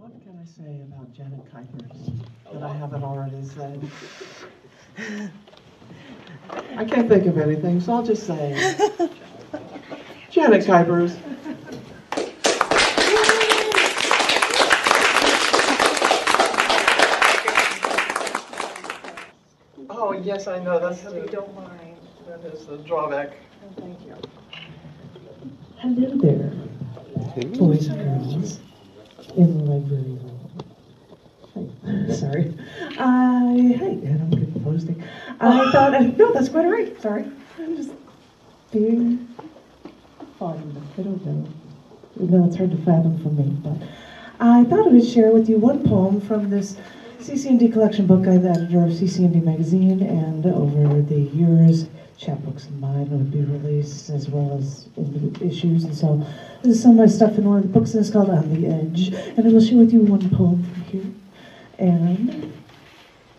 What can I say about Janet Kuypers that I haven't already said? I can't think of anything, so I'll just say Janet Kuypers. Oh, yes, I know. That's If you don't mind. That is the drawback. Oh, thank you. Hello there, boys and girls in the library hall. Hi. Sorry. Hey, and I'm good at posting. I thought, no, that's quite all right. Sorry. I'm just being fun. I don't know. No, it's hard to fathom for me, but I thought I would share with you one poem from this cc&d collection book. I'm the editor of cc&d magazine, and over the years, chapbooks of mine would be released as well as issues, and so this is some of my stuff in one of the books, and it's called On the Edge, and I will share with you one poem from here. And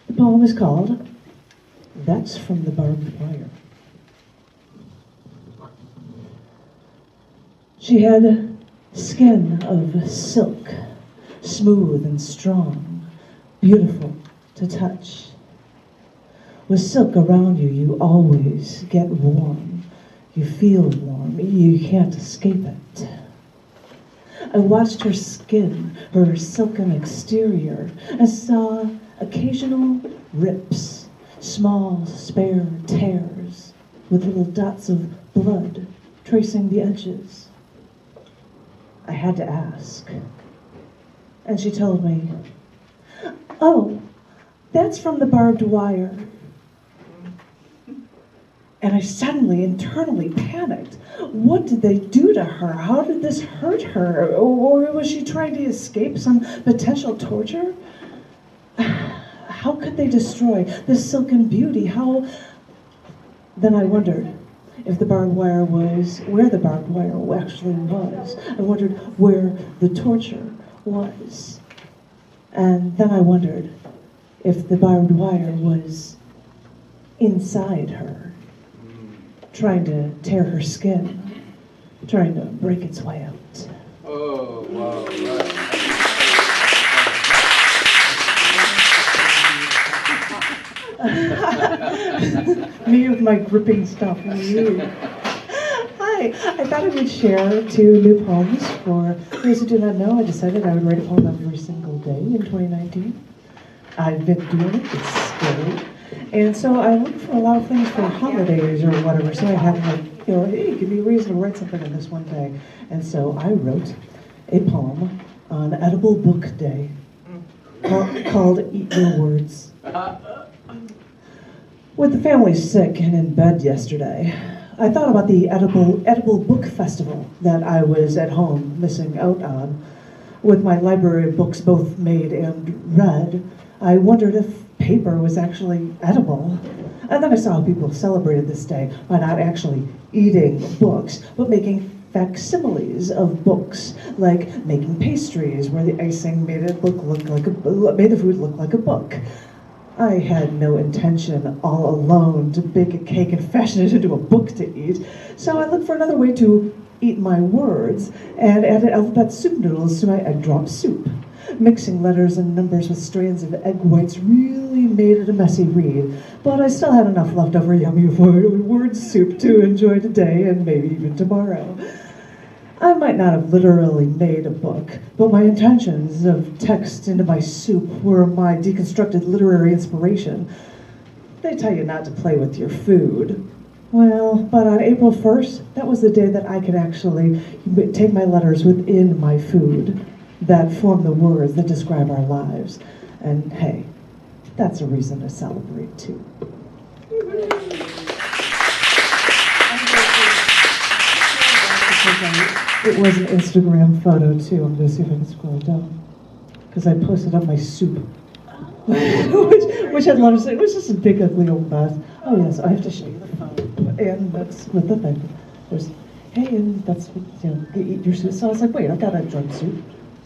the poem is called That's from the Barbed Wire. She had skin of silk, smooth and strong, beautiful to touch. With silk around you, you always get warm. You feel warm. You can't escape it. I watched her skin, her silken exterior, and saw occasional rips, small, spare tears, with little dots of blood tracing the edges. I had to ask. And she told me, "Oh, that's from the barbed wire." And I suddenly, internally panicked. What did they do to her? How did this hurt her? Or was she trying to escape some potential torture? How could they destroy this silken beauty? How? Then I wondered if the barbed wire was where the barbed wire actually was. I wondered where the torture was. And then I wondered if the barbed wire was inside her, trying to tear her skin, trying to break its way out. Oh, wow. Right. Me with my gripping stuff. Hi, I thought I would share 2 new poems. For those who do not know, I decided I would write a poem every single day in 2019. I've been doing it, it's scary. And so I look for a lot of things for holidays or whatever, so I had like, hey, give me a reason to write something on this one day. And so I wrote a poem on Edible Book Day called Eat Your Words. With the family sick and in bed yesterday, I thought about the edible book festival that I was at home missing out on. With my library of books both made and read, I wondered if paper was actually edible. And then I saw how people celebrated this day by not actually eating books, but making facsimiles of books, like making pastries where the icing made the food look like a book. I had no intention all alone to bake a cake and fashion it into a book to eat, so I looked for another way to eat my words and added alphabet soup noodles to my egg drop soup. Mixing letters and numbers with strands of egg whites really made it a messy read, but I still had enough leftover yummy word soup to enjoy today and maybe even tomorrow. I might not have literally made a book, but my intentions of text into my soup were my deconstructed literary inspiration. They tell you not to play with your food. Well, but on April 1st, that was the day that I could actually take my letters within my food that form the words that describe our lives. And hey, that's a reason to celebrate too. It was an Instagram photo too. I'm gonna see if I can scroll down. Because I posted up my soup. which I'd love to say, it was just a big ugly old mess. Oh yes, I have to show you the phone. And that's with the thing. There's, hey, and that's what, you eat your soup. So I was like, wait, I got a drug soup.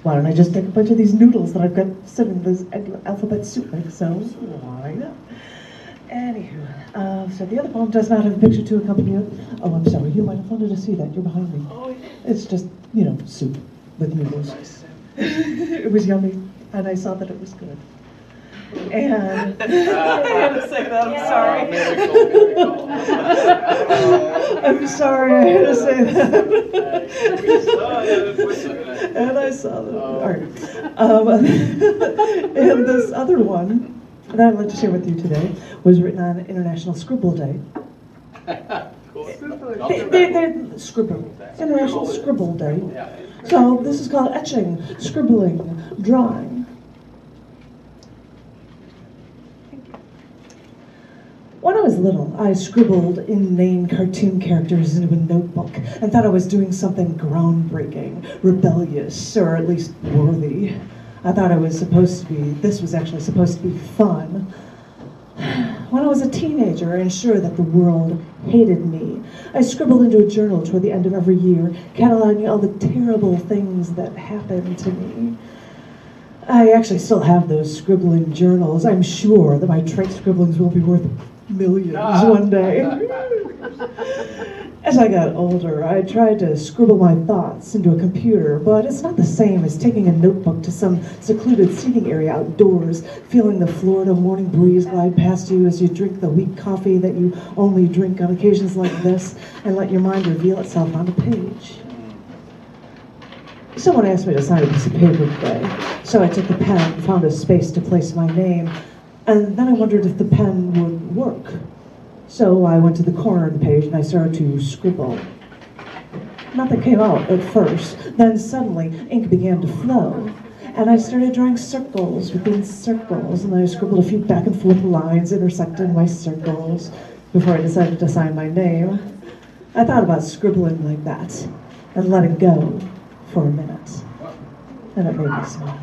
Why don't I just take a bunch of these noodles that I've got sitting in this alphabet soup mix? So why not? Anywho, so the other poem does not have a picture to accompany it. Oh, I'm sorry, you might have wanted to see that. You're behind me. Oh, yeah. It's just, soup with noodles. It was yummy, and I saw that it was good. And I had to say that, I'm sorry. Miracle. I'm sorry, I had to say that. And I saw that. Oh. All right. And this other one that I'd like to share with you today was written on International Scribble Day. Scribble. International Scribble Day. So this is called etching, scribbling, drawing. When I was little, I scribbled inane cartoon characters into a notebook and thought I was doing something groundbreaking, rebellious, or at least worthy. I thought this was actually supposed to be fun. When I was a teenager and sure that the world hated me, I scribbled into a journal toward the end of every year, cataloging all the terrible things that happened to me. I actually still have those scribbling journals. I'm sure that my trait scribblings will be worth millions one day. As I got older, I tried to scribble my thoughts into a computer, but it's not the same as taking a notebook to some secluded seating area outdoors, feeling the Florida morning breeze glide past you as you drink the weak coffee that you only drink on occasions like this, and let your mind reveal itself on the page. Someone asked me to sign a piece of paper today, so I took the pen and found a space to place my name, and then I wondered if the pen would work. So I went to the corner of the page and I started to scribble. Nothing came out at first. Then suddenly ink began to flow. And I started drawing circles within circles. And I scribbled a few back and forth lines intersecting my circles before I decided to sign my name. I thought about scribbling like that and letting go for a minute. And it made me smile.